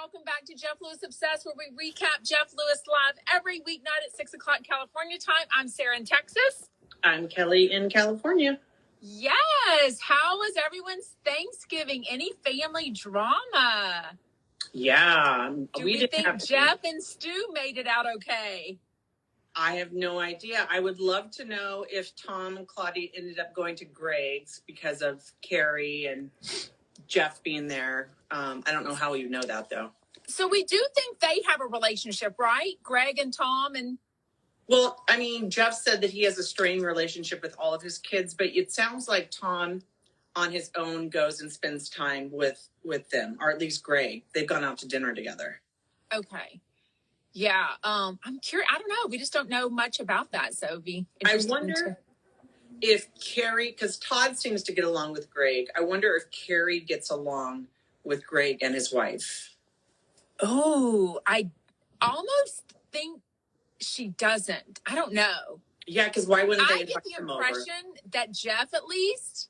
welcome back to Jeff Lewis Obsessed, where we recap Jeff Lewis live every weeknight at 6 o'clock California time. I'm Sarah in Texas. I'm Kelly in California. Yes. How was everyone's Thanksgiving? Any family drama? Yeah. Do we think Jeff and Stu made it out okay? I have no idea. I would love to know if Tom and Claudia ended up going to Greg's because of Carrie and Jeff being there. I don't know how you know that, though. So we do think they have a relationship, right? Greg and Tom and... Well, I mean, Jeff said that he has a strained relationship with all of his kids, but it sounds like Tom on his own goes and spends time with them, or at least Greg. They've gone out to dinner together. Okay. Yeah. I'm curious. I don't know. We just don't know much about that. So it'd be interesting. I wonder if Carrie, because Todd seems to get along with Greg. I wonder if Carrie gets along with Greg and his wife. Oh, I almost think she doesn't. I don't know. Yeah, because why wouldn't they? I get the impression that Jeff, at least,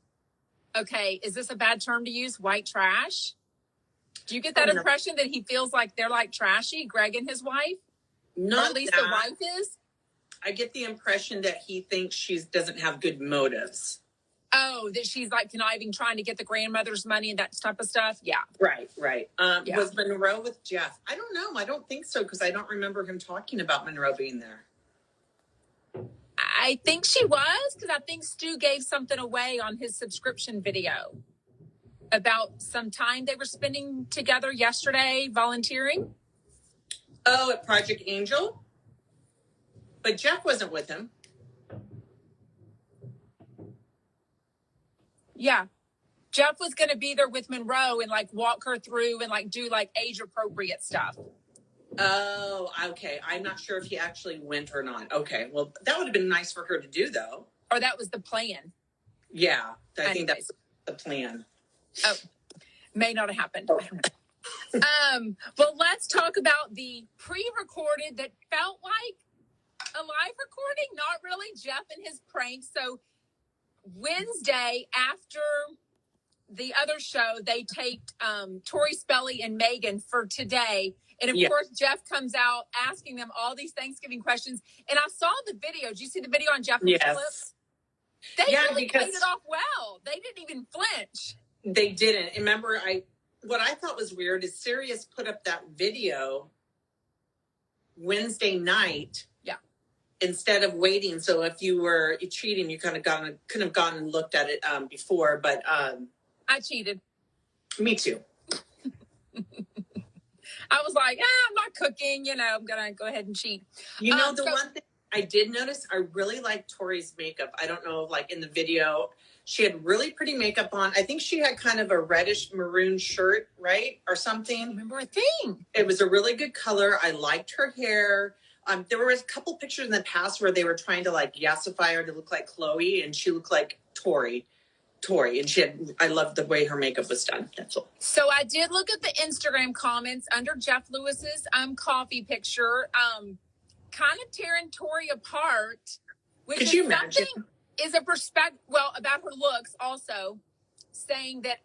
okay, is this a bad term to use? White trash? Do you get that impression that he feels like they're like trashy, Greg and his wife? Not or at least that. the wife is? I get the impression that he thinks she doesn't have good motives. Oh, that she's like conniving, trying to get the grandmother's money and that type of stuff? Yeah. Right. Yeah. Was Monroe with Jeff? I don't know. I don't think so because I don't remember him talking about Monroe being there. I think she was because I think Stu gave something away on his subscription video about some time they were spending together yesterday volunteering. Oh, at Project Angel? But Jeff wasn't with him. Yeah. Jeff was going to be there with Monroe and like walk her through and like do like age appropriate stuff. Oh, okay. I'm not sure if he actually went or not. Okay. Well, that would have been nice for her to do though. Or that was the plan. Yeah. I think that's the plan. Oh, may not have happened. I don't know. Well, let's talk about the pre-recorded that felt like a live recording. Not really. Jeff and his pranks. So Wednesday after the other show, they taped Tori Spelling and Megan for today. And of course, Jeff comes out asking them all these Thanksgiving questions. And I saw the video. Did you see the video on Jeff and the clips? They really played it off well. They didn't even flinch. They didn't. Remember, what I thought was weird is Sirius put up that video Wednesday night. Yeah. Instead of waiting. So if you were cheating, you kind of could have gone and looked at it before. But I cheated. Me too. I was like, I'm not cooking. I'm going to go ahead and cheat. One thing I did notice, I really like Tori's makeup. I don't know, like in the video, she had really pretty makeup on. I think she had kind of a reddish maroon shirt, right? Or something. I remember a thing. It was a really good color. I liked her hair. There were a couple pictures in the past where they were trying to like yassify her to look like Chloe, and she looked like Tori, and I loved the way her makeup was done. That's all. So I did look at the Instagram comments under Jeff Lewis's coffee picture, kind of tearing Tori apart. Could you imagine? Is a perspective, about her looks also, saying that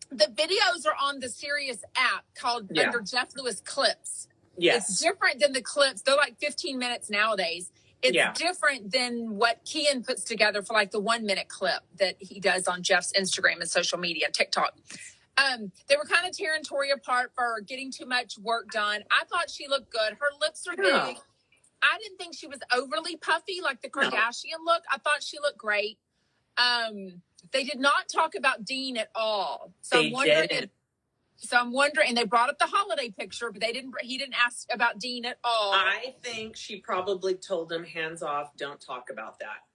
the videos are on the Sirius app called under Jeff Lewis Clips. Yes. It's different than the clips. They're like 15 minutes nowadays. It's different than what Kian puts together for like the 1 minute clip that he does on Jeff's Instagram and social media, TikTok. They were kind of tearing Tori apart for getting too much work done. I thought she looked good. Her lips are big. I didn't think she was overly puffy like the Kardashian look. I thought she looked great. They did not talk about Dean at all. So I'm wondering, and they brought up the holiday picture, but he didn't ask about Dean at all. I think she probably told him, hands off, don't talk about that.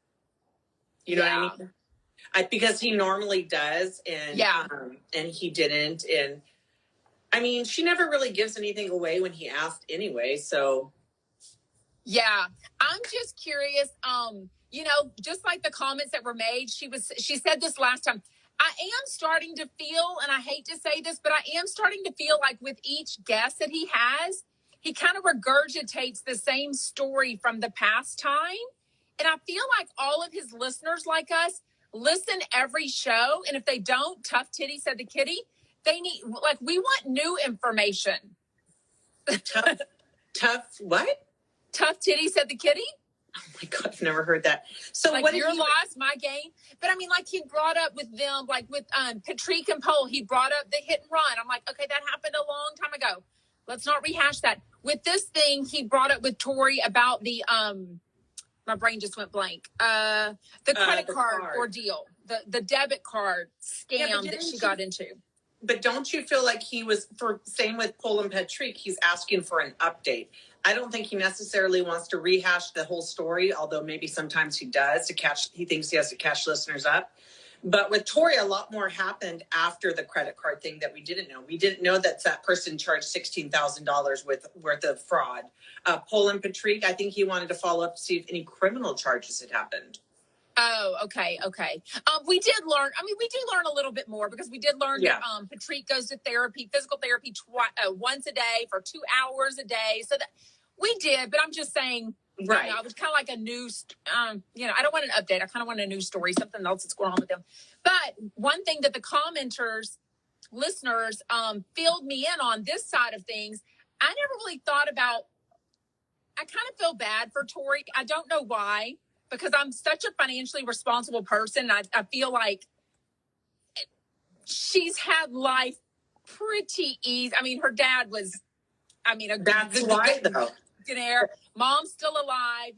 You know what I mean? Because he normally does, and he didn't. And I mean, she never really gives anything away when he asked anyway, so. Yeah, I'm just curious, just like the comments that were made, she said this last time, I am starting to feel, and I hate to say this, but I am starting to feel like with each guest that he has, he kind of regurgitates the same story from the past time. And I feel like all of his listeners like us listen every show. And if they don't, tough titty, said the kitty, They need, like, we want new information. Tough what? Tough titty, said the kitty. Oh my God, I've never heard that. So like, what your loss, my gain. But I mean, like, he brought up with them, like with Patrick and Pohl, he brought up the hit and run. I'm like, okay, that happened a long time ago. Let's not rehash that. With this thing, he brought up with Tori about the my brain just went blank. The credit card ordeal, the debit card scam that she got into. But don't you feel like he was, same with Pohl and Patrick, he's asking for an update. I don't think he necessarily wants to rehash the whole story, although maybe sometimes he does he thinks he has to catch listeners up. But with Tori, a lot more happened after the credit card thing that we didn't know. We didn't know that person charged $16,000 worth of fraud. Pohl and Patrick, I think he wanted to follow up to see if any criminal charges had happened. Oh, okay. We did learn. I mean, we do learn a little bit more because we did learn that Patrick goes to therapy, physical therapy, once a day for 2 hours a day. So that we did, but I'm just saying, right? It was kind of like a news. I don't want an update. I kind of want a news story, something else that's going on with them. But one thing that the commenters, listeners, filled me in on this side of things, I never really thought about. I kind of feel bad for Tori. I don't know why. Because I'm such a financially responsible person. I feel like she's had life pretty easy. I mean, her dad was, that's why, though. Mom's still alive,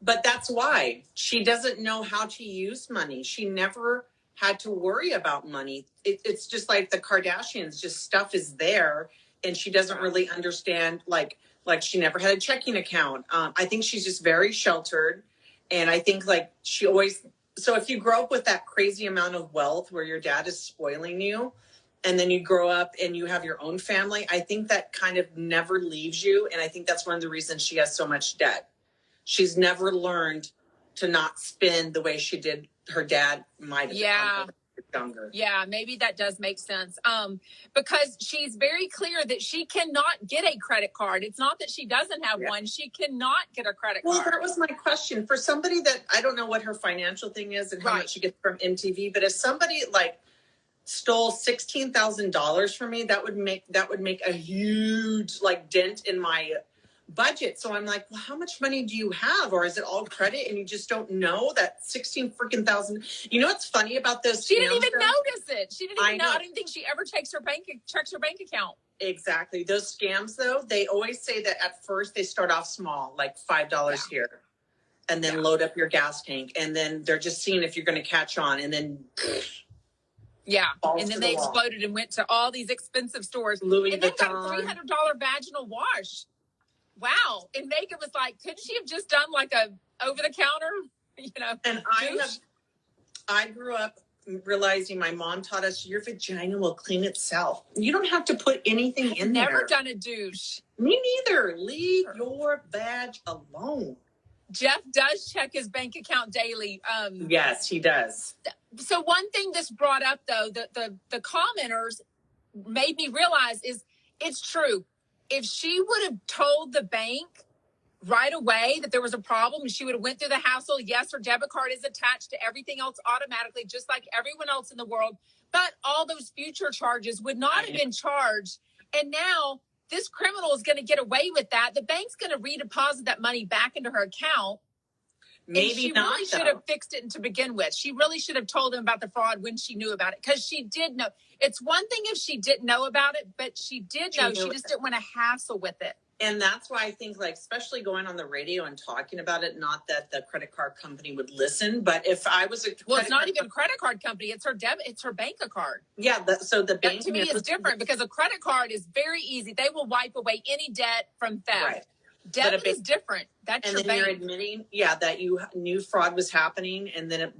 But that's why. She doesn't know how to use money. She never had to worry about money. It's just like the Kardashians, just stuff is there. And she doesn't really understand, like she never had a checking account. I think she's just very sheltered. And I think so if you grow up with that crazy amount of wealth where your dad is spoiling you and then you grow up and you have your own family, I think that kind of never leaves you. And I think that's one of the reasons she has so much debt. She's never learned to not spend the way she did. Her dad might have. Yeah. Younger. Yeah, maybe that does make sense. Because she's very clear that she cannot get a credit card. It's not that she doesn't have one. She cannot get a credit card. Well, that was my question. For somebody that, I don't know what her financial thing is and how much she gets from MTV, but if somebody stole $16,000 from me, that would make a huge dent in my budget. So I'm like, well, how much money do you have? Or is it all credit and you just don't know that 16 freaking thousand? You know what's funny about this? She didn't even notice it. She didn't even know. I didn't think she ever checks her bank account. Exactly. Those scams, though, they always say that at first they start off small, like $5 here, and then load up your gas tank. And then they're just seeing if you're going to catch on. And then and then they exploded and went to all these expensive stores. Louis and then Vuitton. got $300 vaginal wash. Wow. And Megan was like, couldn't she have just done a over-the-counter, And I grew up realizing my mom taught us your vagina will clean itself. You don't have to put anything in there. Never done a douche. Me neither. Leave your vag alone. Jeff does check his bank account daily. Yes, he does. So one thing that's brought up, though, the commenters made me realize is it's true. If she would have told the bank right away that there was a problem and she would have went through the hassle, yes, her debit card is attached to everything else automatically, just like everyone else in the world. But all those future charges would not have been charged. And now this criminal is going to get away with that. The bank's going to redeposit that money back into her account. Maybe and she not, really should have fixed it to begin with. She really should have told them about the fraud when she knew about it, because she did know. It's one thing if she didn't know about it, but she did know. She just didn't want to hassle with it. And that's why I think, especially going on the radio and talking about it, not that the credit card company would listen, but if I was it's not even a credit card company. It's her debit. It's her bank card. Yeah. So the bank to me is different because a credit card is very easy. They will wipe away any debt from theft. Right. Debit is different. That's your bank. You're admitting, that you knew fraud was happening, and then it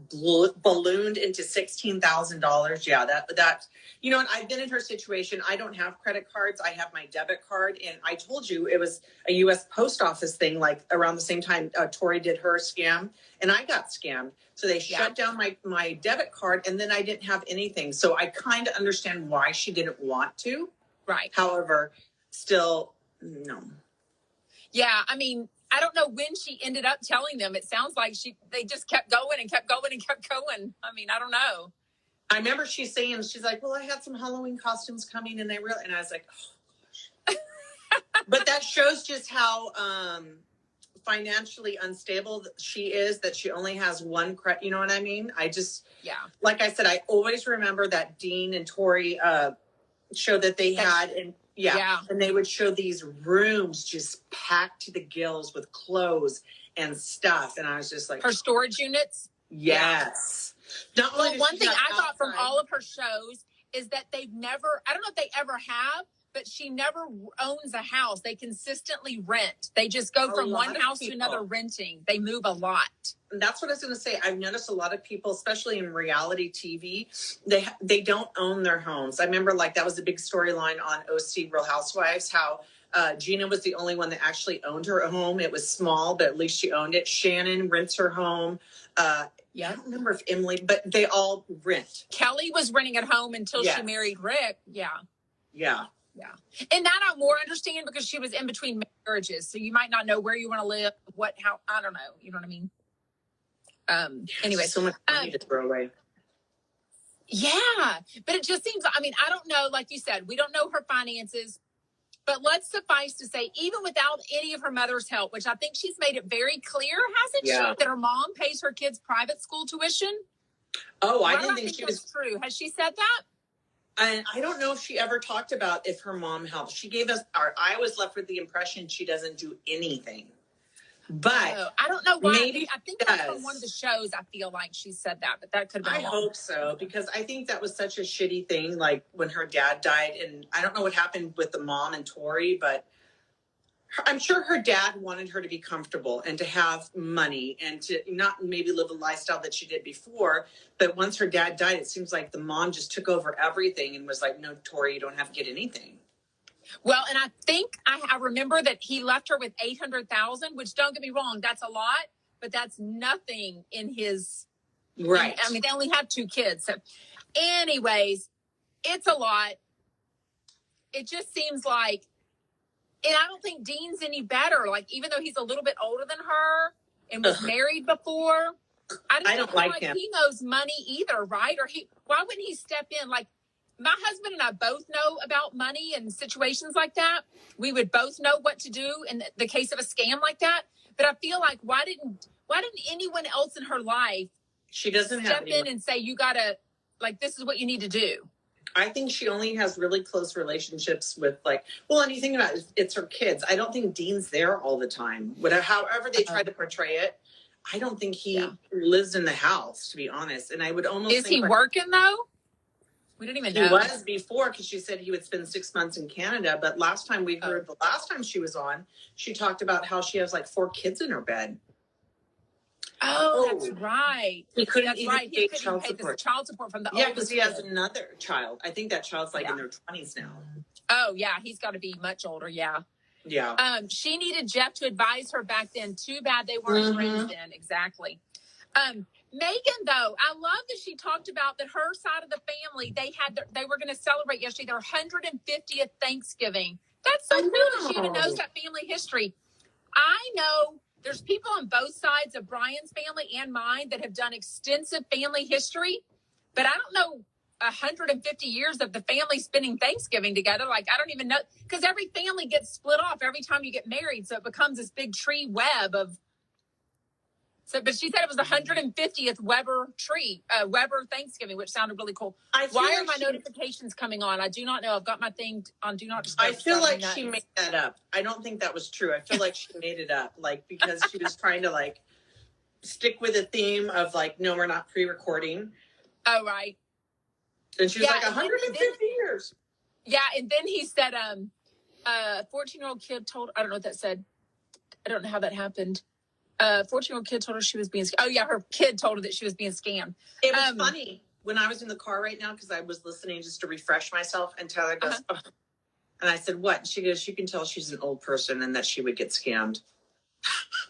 ballooned into $16,000. Yeah, that you know what? I've been in her situation. I don't have credit cards. I have my debit card, and I told you it was a U.S. Post Office thing. Around the same time, Tori did her scam, and I got scammed. So they shut down my debit card, and then I didn't have anything. So I kind of understand why she didn't want to. Right. However, still, no. Yeah, I mean, I don't know when she ended up telling them. It sounds like they just kept going and kept going and kept going. I mean, I don't know. I remember she's like, well, I had some Halloween costumes coming and and I was like, oh gosh. But that shows just how financially unstable she is, that she only has one credit. You know what I mean? Like I said, I always remember that Dean and Tori show that they had. And and they would show these rooms just packed to the gills with clothes and stuff. And I was just like, her storage units. Yes. Yeah. Well, one thing I got from all of her shows is that they've never, I don't know if they ever have, but she never owns a house. They consistently rent. They just go from one house to another renting. They move a lot. And that's what I was going to say. I've noticed a lot of people, especially in reality TV, they don't own their homes. I remember like that was a big storyline on OC Real Housewives, how Gina was the only one that actually owned her home. It was small, but at least she owned it. Shannon rents her home. I don't remember if Emily, but they all rent. Kelly was renting at home until she married Rick. Yeah. Yeah. And that I more understand because she was in between marriages. So you might not know where you want to live, how, I don't know. You know what I mean? Anyway. So much money to throw away. Yeah. But it just seems, I mean, I don't know, like you said, we don't know her finances. But let's suffice to say, even without any of her mother's help, which I think she's made it very clear, hasn't she, that her mom pays her kids' private school tuition? Oh, I didn't think she was true. Has she said that? And I don't know if she ever talked about if her mom helps. She gave us I was left with the impression she doesn't do anything. But I don't know why. Maybe I think that's from one of the shows. I feel like she said that, but that could have been. I hope so, because I think that was such a shitty thing. Like when her dad died, and I don't know what happened with the mom and Tori, but I'm sure her dad wanted her to be comfortable and to have money and to not maybe live a lifestyle that she did before. But once her dad died, it seems like the mom just took over everything and was like, no, Tori, you don't have to get anything. Well, and I think I remember that he left her with $800,000, which don't get me wrong, that's a lot, but that's nothing in his. Right. I mean, they only have 2 kids. So anyways, it's a lot. It just seems like, and I don't think Dean's any better. Like, even though he's a little bit older than her and was married before, I don't like him. He knows money either, right? Or why wouldn't he step in? Like, my husband and I both know about money and situations like that. We would both know what to do in the case of a scam like that. But I feel like why didn't anyone else in her life step in and say, you gotta, like, this is what you need to do? I think she only has really close relationships with, like, well, and you think about it, it's her kids. I don't think Dean's there all the time. However they try to portray it, I don't think he lives in the house, to be honest. And I would almost Is he working, though? We didn't even know. He was before, because she said he would spend 6 months in Canada. But last time we heard, the last time she was on, she talked about how she has like 4 kids in her bed. Oh, that's right. He couldn't even pay child support from the oldest because he has another child. I think that child's like in their 20s now. Oh, yeah. He's got to be much older. Yeah. Yeah. She needed Jeff to advise her back then. Too bad they weren't friends then. Exactly. Megan, though, I love that she talked about that her side of the family, they were going to celebrate yesterday their 150th Thanksgiving. That's so cool that she even knows that family history. I know there's people on both sides of Brian's family and mine that have done extensive family history, but I don't know 150 years of the family spending Thanksgiving together. Like, I don't even know, because every family gets split off every time you get married, so it becomes this big tree web of. So, but she said it was the 150th Weber Thanksgiving, which sounded really cool. Why are my notifications coming on? I do not know. I've got my thing on Do Not Disturb. I feel like she made that up. I don't think that was true. I feel like she made it up, like, because she was trying to, like, stick with a theme of, like, no, we're not pre-recording. Oh, right. And she was like, 150 years. Yeah, and then he said, 14-year-old kid told, I don't know what that said. I don't know how that happened. 14-year-old kid told her she was being scammed. Oh, yeah, her kid told her that she was being scammed. It was funny when I was in the car right now, because I was listening just to refresh myself, and Tyler goes, oh. And I said, what? She goes, you can tell she's an old person and that she would get scammed.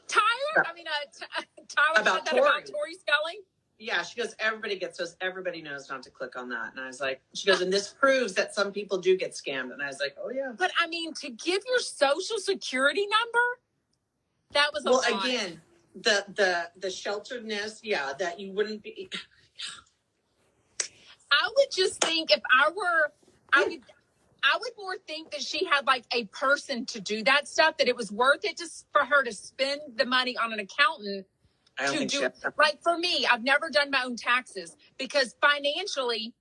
Tyler? Tyler about said that about Tori Spelling? Yeah, she goes, everybody gets those. Everybody knows not to click on that. And I was like, she goes, and this proves that some people do get scammed. And I was like, oh, yeah. But, I mean, to give your social security number? That was a lot. Well, again, the shelteredness, that you wouldn't be. I would just think if I were, I would more think that she had like a person to do that stuff, that it was worth it just for her to spend the money on an accountant to do it. Like for me, I've never done my own taxes because financially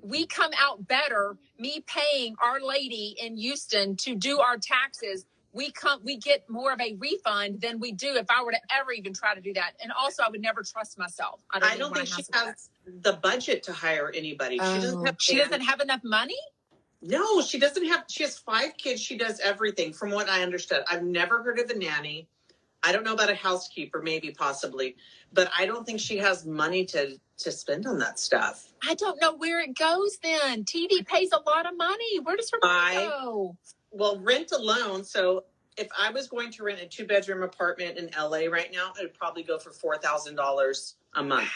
we come out better, me paying Our Lady in Houston to do our taxes. We get more of a refund than we do if I were to ever even try to do that. And also, I would never trust myself. I don't think she has the budget to hire anybody. She doesn't have enough money? No, she doesn't have. She has 5 kids. She does everything from what I understood. I've never heard of a nanny. I don't know about a housekeeper, maybe, possibly. But I don't think she has money to spend on that stuff. I don't know where it goes then. TV pays a lot of money. Where does her money go? Well, rent alone. So if I was going to rent a 2-bedroom apartment in LA right now, it would probably go for $4,000 a month. Wow.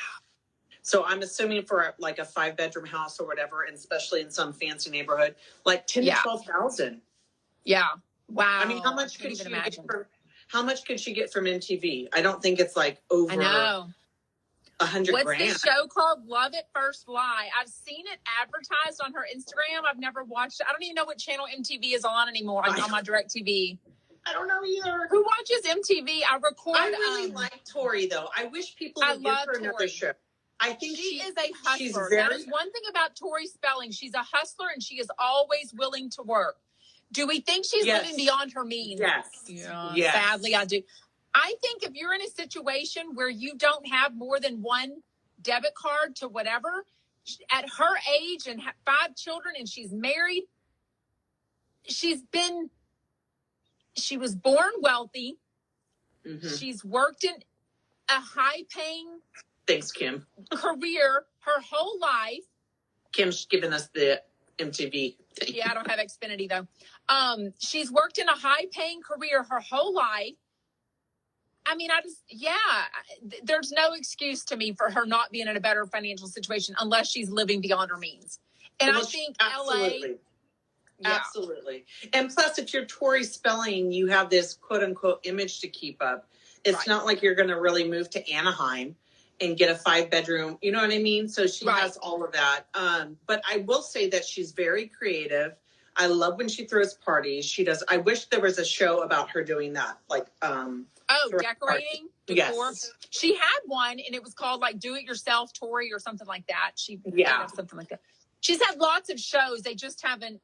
So I'm assuming for like a 5-bedroom house or whatever, and especially in some fancy neighborhood, like $10,000 to $12,000. Yeah. Wow. I mean, how much could she get from MTV? I don't think it's like over. I know. $100,000. What's the show called? Love at First Lie. I've seen it advertised on her Instagram. I've never watched it. I don't even know what channel MTV is on anymore. On my DirecTV. I don't know either. Who watches MTV? I really like Tori, though. I wish people would give her another show. I think she is a hustler. There's one thing about Tori Spelling. She's a hustler, and she is always willing to work. Do we think she's living beyond her means? Yes. Yes. Sadly, I do. I think if you're in a situation where you don't have more than one debit card to whatever, at her age and 5 children, and she's married, she was born wealthy. Mm-hmm. She's worked in a high-paying Thanks, Kim. career her whole life. Kim's given us the MTV thing. Yeah, I don't have Xfinity, though. She's worked in a high-paying career her whole life. I mean, there's no excuse to me for her not being in a better financial situation unless she's living beyond her means. And I think absolutely. Absolutely. And plus, if you're Tori Spelling, you have this quote-unquote image to keep up. It's not like you're going to really move to Anaheim and get a 5-bedroom. You know what I mean? So she has all of that. But I will say that she's very creative. I love when she throws parties. She does. I wish there was a show about her doing that. Like, decorating? Yes. She had one, and it was called, like, Do It Yourself, Tori, or something like that. Something like that. She's had lots of shows. They just haven't,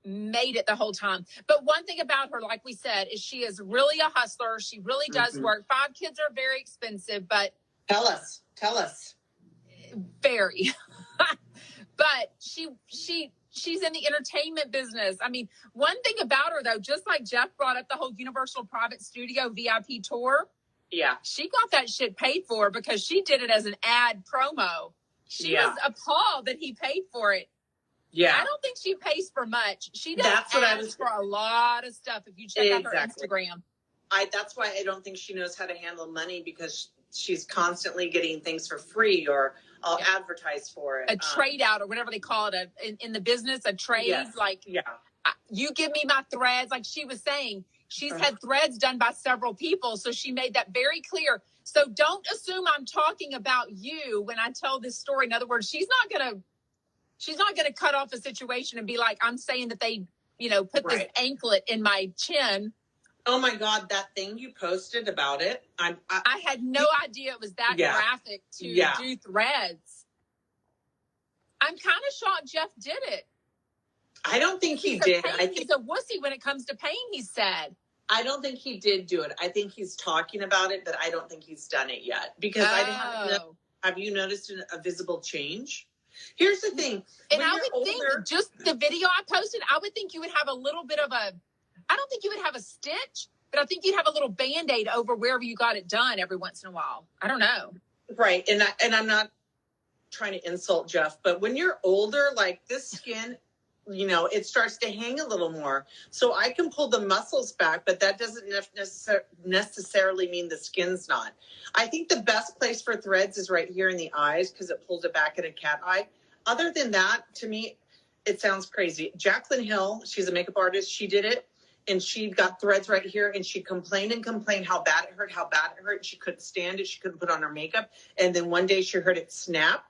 made it the whole time. But one thing about her, like we said, is she is really a hustler. She really does work. 5 kids are very expensive, but... Tell us. Very. But she's in the entertainment business. I mean, one thing about her, though, just like Jeff brought up the whole Universal Private Studio VIP tour. Yeah. She got that shit paid for because she did it as an ad promo. She was appalled that he paid for it. Yeah. I don't think she pays for much. She does ads for a lot of stuff if you check out her Instagram. That's why I don't think she knows how to handle money, because she's constantly getting things for free, or I'll advertise for it. A trade out, or whatever they call it in the business, a trade. Yes. You give me my threads. Like she was saying, she's had threads done by several people. So she made that very clear. So don't assume I'm talking about you when I tell this story. In other words, she's not going to cut off a situation and be like, I'm saying that they, put this anklet in my chin. Oh my God, that thing you posted about it. I had no idea it was that graphic to do threads. I'm kind of shocked Jeff did it. I don't think he did. I think he's a wussy when it comes to pain, he said. I don't think he did do it. I think he's talking about it, but I don't think he's done it yet. Because have you noticed a visible change? Here's the thing. And I would think just the video I posted, I would think you would have a little bit of I don't think you would have a stitch, but I think you'd have a little Band-Aid over wherever you got it done every once in a while. I don't know. Right. And I'm not trying to insult Jeff, but when you're older, like this skin, it starts to hang a little more. So I can pull the muscles back, but that doesn't necessarily mean the skin's not. I think the best place for threads is right here in the eyes, because it pulls it back in a cat eye. Other than that, to me, it sounds crazy. Jaclyn Hill, she's a makeup artist. She did it, and she got threads right here, and she complained how bad it hurt. She couldn't stand it. She couldn't put on her makeup. And then one day she heard it snap,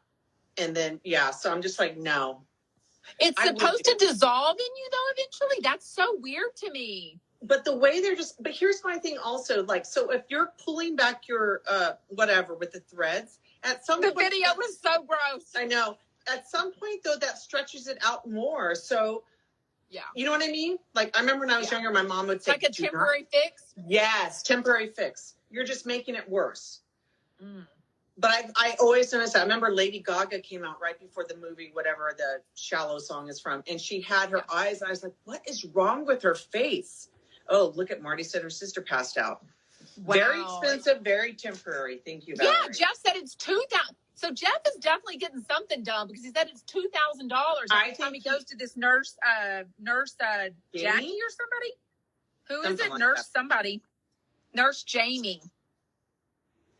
And then, so I'm just like, no. It's supposed to dissolve in you, though, eventually? That's so weird to me. But the way but here's my thing also, like, so if you're pulling back your, whatever with the threads, at some point. The video was so gross. I know. At some point, though, that stretches it out more. So, you know what I mean? Like, I remember when I was younger, my mom would say. Like a temporary fix? Yes, temporary fix. You're just making it worse. Mm. But I always noticed that. I remember Lady Gaga came out right before the movie, whatever the Shallow song is from, and she had her eyes, and I was like, what is wrong with her face? Oh, look at Marty said her sister passed out. Wow. Very expensive, very temporary. Thank you, Valerie. Yeah, Jeff said it's $2,000. So Jeff is definitely getting something done because he said it's $2,000 every time he goes to this nurse Jackie or somebody. Who is it? Like nurse that. Somebody. Nurse Jamie.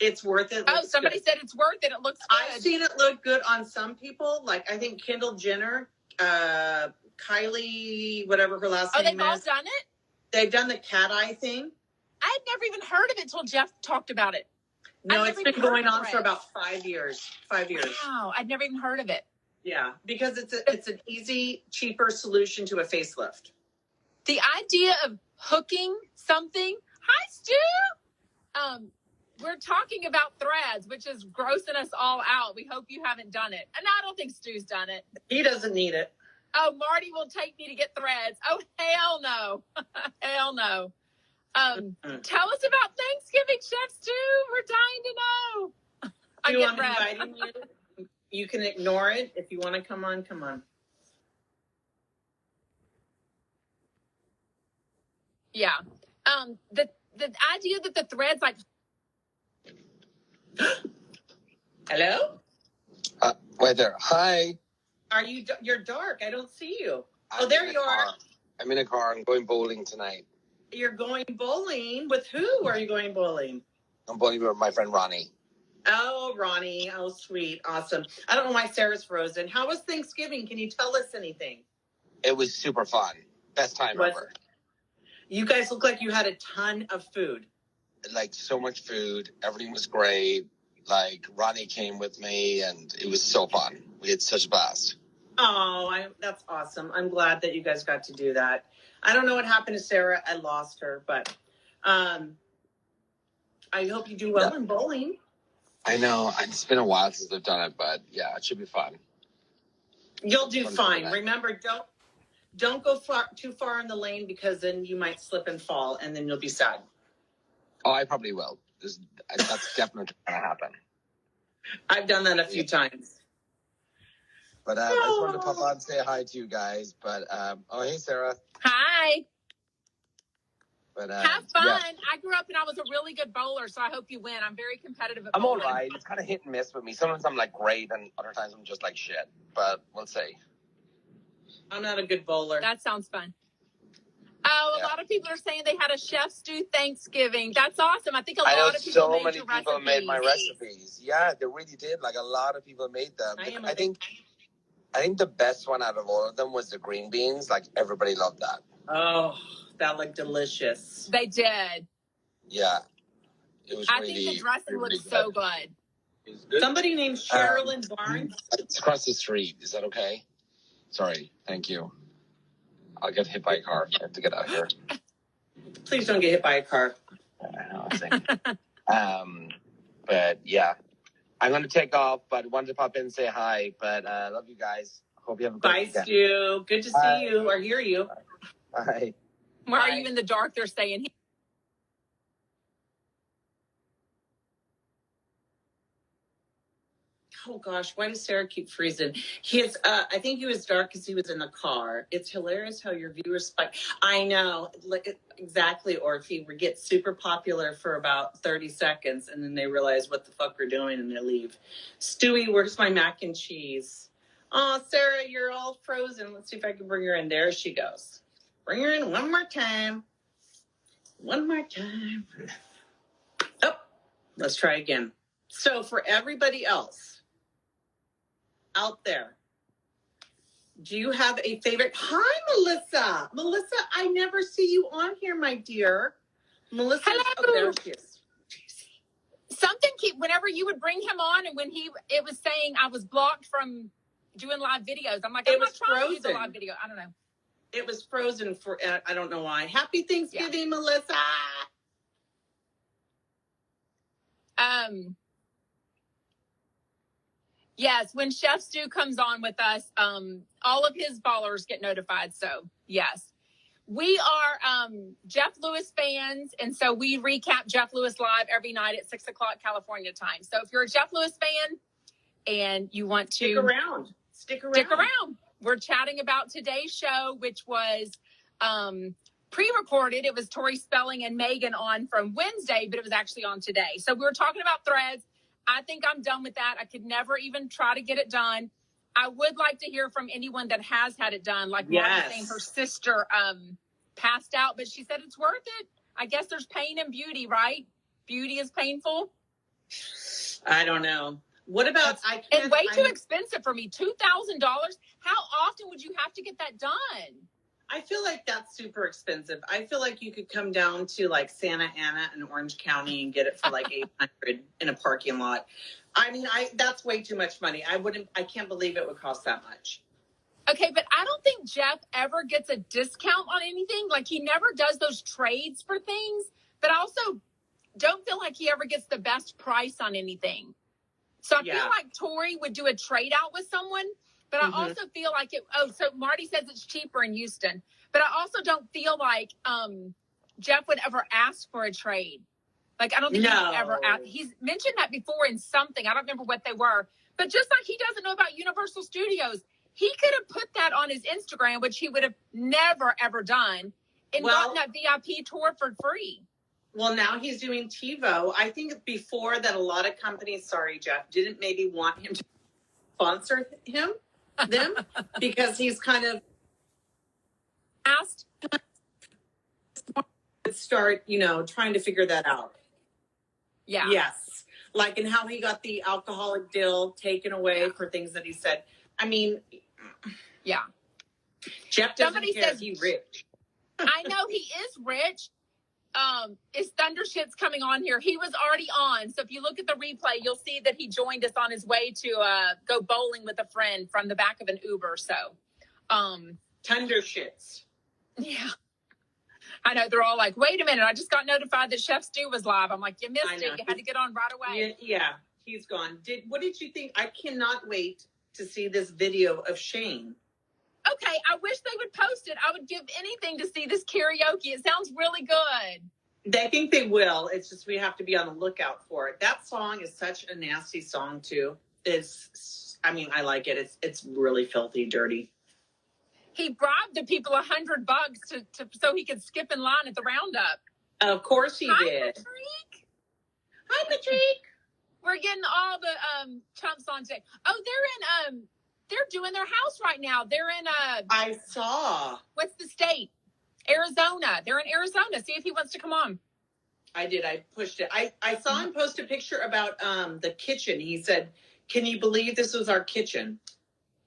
It's worth it. Oh, somebody said it's worth it. It looks good. I've seen it look good on some people. Like, I think Kendall Jenner, Kylie, whatever her last name is. Oh, they've all done it? They've done the cat eye thing. I had never even heard of it until Jeff talked about it. No, it's been going on for about 5 years. 5 years. Wow, I'd never even heard of it. Yeah, because it's an easy, cheaper solution to a facelift. The idea of hooking something. Hi, Stu. We're talking about threads, which is grossing us all out. We hope you haven't done it. And I don't think Stu's done it. He doesn't need it. Oh, Marty will take me to get threads. Oh, hell no. Hell no. Tell us about Thanksgiving, Chef Stu. We're dying to know. Do you want me inviting you? You can ignore it. If you want to come on, come on. Yeah. The idea that the threads like. Hello? Wait there. Hi. You're dark. I don't see you. Oh, there you are. I'm in a car. I'm going bowling tonight. You're going bowling? With who are you going bowling? I'm bowling with my friend Ronnie. Oh, Ronnie. Oh, sweet. Awesome. I don't know why Sarah's frozen. How was Thanksgiving? Can you tell us anything? It was super fun. Best time ever. You guys look like you had a ton of food. Like, so much food. Everything was great. Like, Ronnie came with me, and it was so fun. We had such a blast. Oh, that's awesome. I'm glad that you guys got to do that. I don't know what happened to Sarah. I lost her, but I hope you do well in bowling. I know. It's been a while since I've done it, but yeah, it should be fun. You'll do fine. Remember, don't go too far in the lane because then you might slip and fall, and then you'll be sad. Oh, I probably will. That's definitely going to happen. I've done that a few times. But I just wanted to pop on and say hi to you guys. But, hey, Sarah. Hi. But have fun. Yeah. I grew up and I was a really good bowler, so I hope you win. I'm very competitive at bowling. I'm all right. It's kind of hit and miss with me. Sometimes I'm like great, and other times I'm just like shit. But we'll see. I'm not a good bowler. That sounds fun. Oh, a lot of people are saying they had a Chef Stu Thanksgiving. That's awesome. I think a lot of people made your recipes. So many people made my recipes. Yeah, they really did. Like, a lot of people made them. I think the best one out of all of them was the green beans. Like, everybody loved that. Oh, that looked delicious. They did. Yeah. It was I think the dressing looked so good. Somebody named Sherilyn Barnes. It's across the street. Is that okay? Sorry. Thank you. I'll get hit by a car. I have to get out of here. Please don't get hit by a car. I know. But yeah, I'm going to take off, but wanted to pop in and say hi. But love you guys. Hope you have a good weekend. Bye, Stu. Good to see you or hear you. Bye. Why are you in the dark? They're saying. Oh gosh, why does Sarah keep freezing? I think he was dark because he was in the car. It's hilarious how your viewers spike. I know, exactly. Or if he gets super popular for about 30 seconds and then they realize what the fuck we're doing and they leave. Stewie, where's my mac and cheese? Oh, Sarah, you're all frozen. Let's see if I can bring her in. There she goes. Bring her in one more time. One more time. Oh, let's try again. So for everybody else out there, do you have a favorite? Hi, Melissa. Melissa, I never see you on here, my dear. Melissa. Hello. Oh, there she is. Some something whenever you would bring him on, and it was saying I was blocked from doing live videos. I'm like, I'm not trying to do the live video. I don't know. It was frozen for, I don't know why. Happy Thanksgiving, Melissa. Yes, when Chef Stu comes on with us, all of his followers get notified. So yes, we are Jeff Lewis fans. And so we recap Jeff Lewis live every night at 6:00 California time. So if you're a Jeff Lewis fan and you want to stick around. We're chatting about today's show, which was pre-recorded. It was Tori Spelling and Megan on from Wednesday, but it was actually on today. So we were talking about threads. I think I'm done with that. I could never even try to get it done. I would like to hear from anyone that has had it done. Like Marty saying her sister passed out, but she said it's worth it. I guess there's pain in beauty, right? Beauty is painful. I don't know. What about and way too expensive for me. $2,000. How often would you have to get that done? I feel like that's super expensive. I feel like you could come down to like Santa Ana in Orange County and get it for like $800 in a parking lot. I mean, that's way too much money. I can't believe it would cost that much. Okay, but I don't think Jeff ever gets a discount on anything. Like he never does those trades for things, but I also don't feel like he ever gets the best price on anything. So I feel like Tori would do a trade out with someone. But I also feel like so Marty says it's cheaper in Houston. But I also don't feel like Jeff would ever ask for a trade. Like, I don't think he's mentioned that before in something. I don't remember what they were. But just like he doesn't know about Universal Studios, he could have put that on his Instagram, which he would have never, ever done, and gotten that VIP tour for free. Well, now he's doing TiVo. I think before that, a lot of companies, sorry, Jeff, didn't maybe want him to sponsor them because he's kind of asked start, trying to figure that out. Yeah. Yes. Like, and how he got the alcoholic deal taken away for things that he said. I mean, Jeff doesn't care. He's rich. I know he is rich. Is Thundershit's coming on here? He was already on. So if you look at the replay, you'll see that he joined us on his way to go bowling with a friend from the back of an Uber. So, Thundershits. Yeah. I know. They're all like, wait a minute. I just got notified that Chef Stu was live. I'm like, you missed it. You had to get on right away. Yeah, he's gone. What did you think? I cannot wait to see this video of Shane. Okay, I wish they would post it. I would give anything to see this karaoke. It sounds really good. I think they will. It's just we have to be on the lookout for it. That song is such a nasty song, too. I like it. It's really filthy, dirty. He bribed the people $100 so he could skip in line at the roundup. Of course he did. Hi, Patrick. We're getting all the chumps on today. Oh, they're doing their house right now. They're in I saw. What's the state? Arizona. They're in Arizona. See if he wants to come on. I did. I pushed it. I saw him post a picture about the kitchen. He said, "Can you believe this was our kitchen?"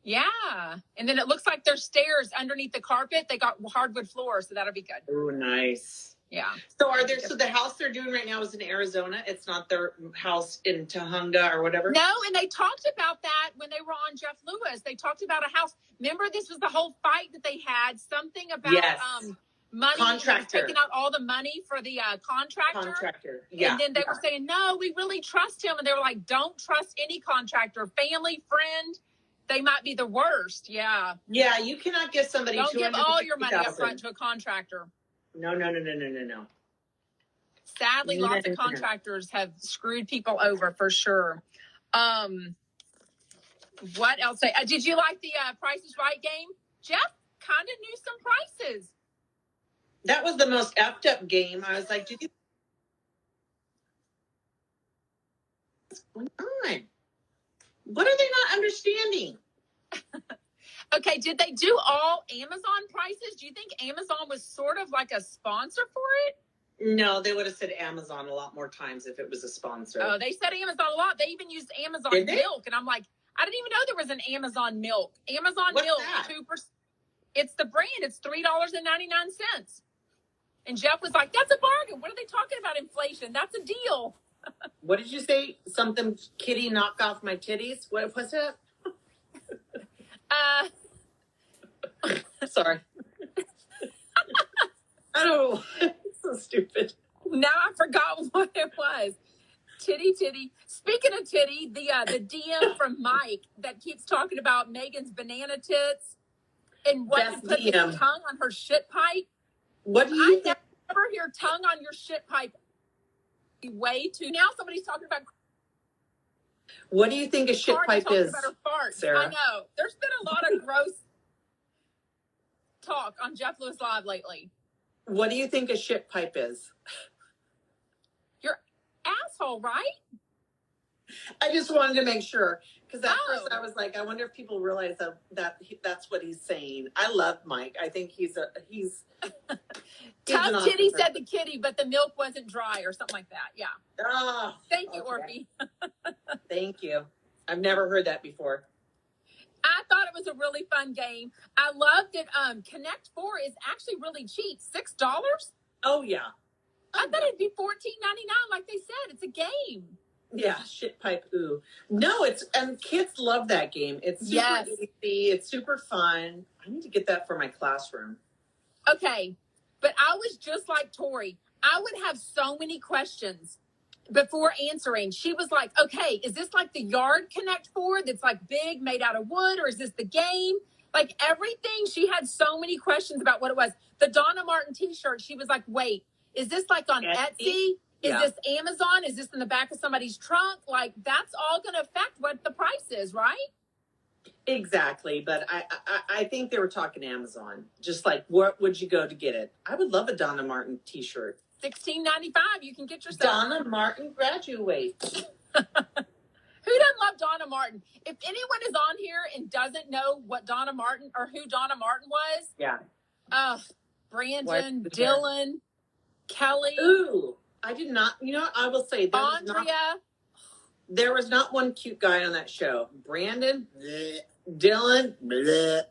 Yeah. And then it looks like there's stairs underneath the carpet. They got hardwood floors, so that'll be good. Oh, nice. Yeah. So the house they're doing right now is in Arizona. It's not their house in Tujunga or whatever. No, and they talked about that when they were on Jeff Lewis. They talked about a house. Remember, this was the whole fight that they had. Something about money. Contractor. Taking out all the money for the contractor. Yeah. And then they were saying, no, we really trust him. And they were like, don't trust any contractor. Family, friend, they might be the worst. Yeah. Yeah, you cannot give somebody Don't give all your money up front to a contractor. No. Sadly, lots of contractors have screwed people over for sure. What else? Did you like the Price is Right game? Jeff kind of knew some prices. That was the most effed up game. I was like, what's going on? What are they not understanding? Okay, did they do all Amazon prices? Do you think Amazon was sort of like a sponsor for it? No, they would have said Amazon a lot more times if it was a sponsor. Oh, they said Amazon a lot. They even used Amazon milk. And I'm like, I didn't even know there was an Amazon milk. Amazon What's milk, that? 2%. It's the brand. It's $3.99. And Jeff was like, that's a bargain. What are they talking about? Inflation. That's a deal. What did you say? Something kitty knock off my titties? What was it? Sorry. I don't know. It's so stupid. Now I forgot what it was. Titty. Speaking of titty, the DM from Mike that keeps talking about Megan's banana tits and what to put his tongue on her shit pipe. What do you think? I never hear tongue on your shit pipe. Way too. Now somebody's talking about. What do you think a shit pipe is, about her farts. Sarah? I know. There's been a lot of gross talk on Jeff Lewis Live lately. What do you think a shit pipe is? Your asshole, right? I just wanted to make sure. Because at first I was like, I wonder if people realize that's what he's saying. I love Mike. I think he's Tough Titty said the kitty, but the milk wasn't dry or something like that. Yeah. Oh, Thank you, Orpy. Thank you. I've never heard that before. I thought it was a really fun game. I loved it. Connect 4 is actually really cheap. $6? Oh, yeah. I thought it'd be $14.99 like they said. It's a game. Yeah, shit pipe, ooh. No, and kids love that game. It's super easy. It's super fun. I need to get that for my classroom. Okay, but I was just like Tori. I would have so many questions before answering. She was like, okay, is this like the yard Connect 4 that's like big, made out of wood, or is this the game? Like everything, she had so many questions about what it was. The Donna Martin t-shirt, she was like, wait, is this like on Etsy? Is this Amazon? Is this in the back of somebody's trunk? Like, that's all going to affect what the price is, right? Exactly. But I think they were talking Amazon. Just like, what would you go to get it? I would love a Donna Martin t-shirt. $16.95. You can get yourself. Donna Martin graduates. Who doesn't love Donna Martin? If anyone is on here and doesn't know what Donna Martin or who Donna Martin was. Yeah. Brandon, Dylan, Kelly. Ooh. I did not, I will say Andrea. There was not one cute guy on that show. Brandon, bleh. Dylan, bleh.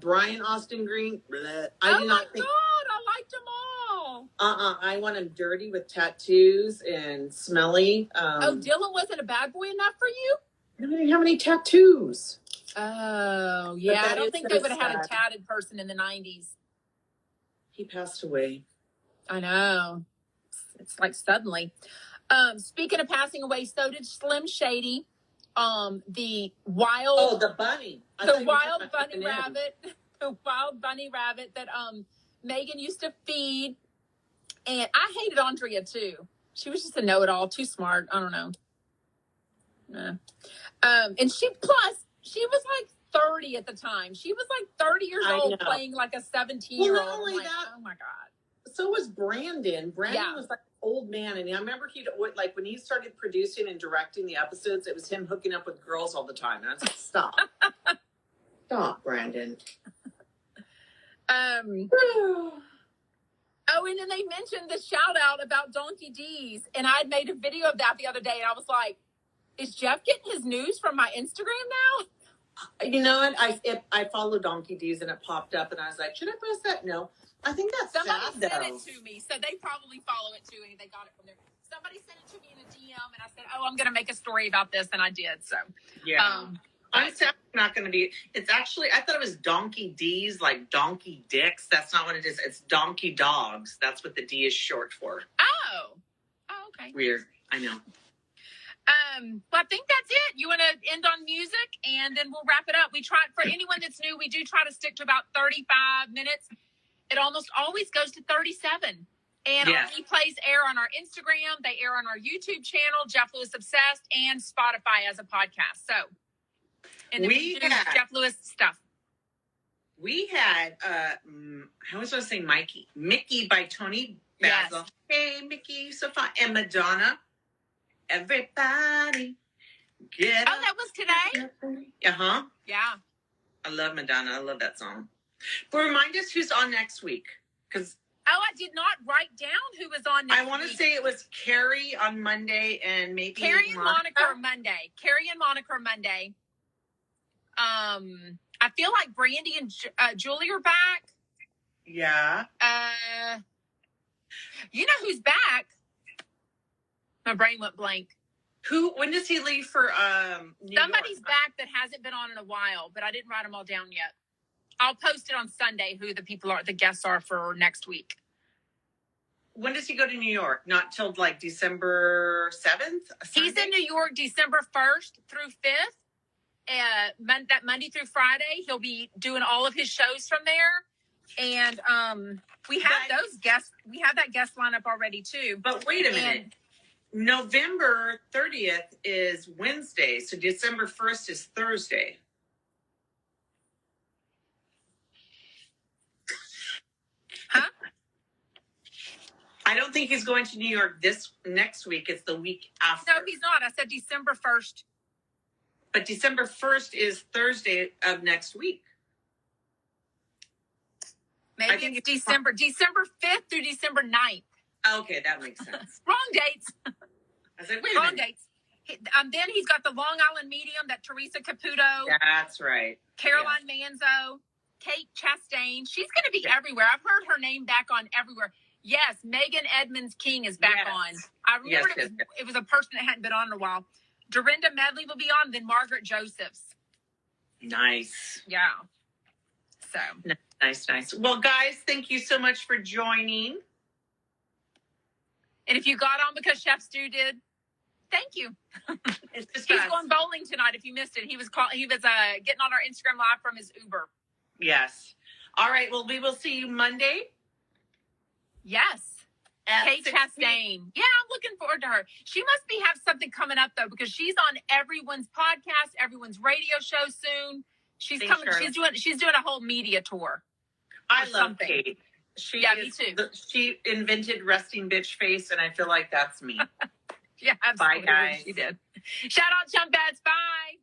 Brian Austin Green, bleh. I liked them all. I want him dirty with tattoos and smelly. Dylan wasn't a bad boy enough for you? I didn't have any tattoos. Oh, yeah. I don't think they would have had a tatted person in the 90s. He passed away. I know. It's like suddenly. Speaking of passing away, so did Slim Shady. The wild. The bunny. The wild bunny rabbit. The wild bunny rabbit that Megan used to feed. And I hated Andrea too. She was just a know-it-all, too smart. I don't know. And she was like 30 at the time. She was like 30 years old playing like a 17-year-old. Well, not only that, oh my God. So was Brandon. Brandon was like an old man. And I remember when he started producing and directing the episodes, it was him hooking up with girls all the time. And I was like, stop. Stop, Brandon. And then they mentioned the shout out about Donkey D's. And I had made a video of that the other day. And I was like, is Jeff getting his news from my Instagram now? You know what? I followed Donkey D's and it popped up. And I was like, should I press that? No. I think that's somebody sent it to me, so they probably follow it too, and they got it from there. Somebody sent it to me in a DM, and I said, "Oh, I'm going to make a story about this," and I did. So yeah, I'm not going to be. It's actually I thought it was Donkey D's, like Donkey Dicks. That's not what it is. It's Donkey Dogs. That's what the D is short for. Oh, okay. Weird. I know. Well, I think that's it. You want to end on music, and then we'll wrap it up. We try for anyone that's new. We do try to stick to about 35 minutes. It almost always goes to 37. And our replays air on our Instagram. They air on our YouTube channel, Jeff Lewis Obsessed, and Spotify as a podcast. So, and then we do Jeff Lewis stuff. We had, how was I saying Mickey by Tony Basil. Yes. Hey, Mickey, so fun. And Madonna. Everybody get up. That was today? Uh-huh. Yeah. I love Madonna. I love that song. But remind us who's on next week. Because I did not write down who was on next week. I want to say it was Carrie on Monday and maybe Carrie and Monica are Monday. Carrie and Monica are Monday. I feel like Brandy and Julie are back. Yeah. You know who's back? My brain went blank. When does he leave for New Somebody's York? back that hasn't been on in a while, but I didn't write them all down yet. I'll post it on Sunday who the guests are for next week. When does he go to New York? Not till like December 7th? He's in New York December 1st through 5th. That Monday through Friday, he'll be doing all of his shows from there. And we have those guests. We have that guest lineup already too. But wait a minute. November 30th is Wednesday, so December 1st is Thursday. Huh? I don't think he's going to New York next week. It's the week after. No, he's not. I said December 1st. But December 1st is Thursday of next week. Maybe it's December 5th through December 9th. Okay, that makes sense. Wrong dates. I said, wait Wrong a minute. dates. Then he's got the Long Island Medium, that Teresa Caputo. That's right. Caroline Manzo. Kate Chastain. She's going to be everywhere. I've heard her name back on everywhere. Yes, Megan Edmonds King is back on. I remember it was a person that hadn't been on in a while. Dorinda Medley will be on, then Margaret Josephs. Nice. Yeah. So. Nice. Well, guys, thank you so much for joining. And if you got on because Chef Stu did, thank you. He's going bowling tonight. If you missed it, he was getting on our Instagram Live from his Uber. Yes. All right. Well, we will see you Monday. Yes. Kate Chastain. Yeah, I'm looking forward to her. She must have something coming up though, because she's on everyone's podcast, everyone's radio show soon. She's coming. Sure. She's doing a whole media tour. I love Kate. Me too. She invented resting bitch face, and I feel like that's me. Yeah, absolutely. Bye, guys. She did. Shout out, Chumpettes. Bye.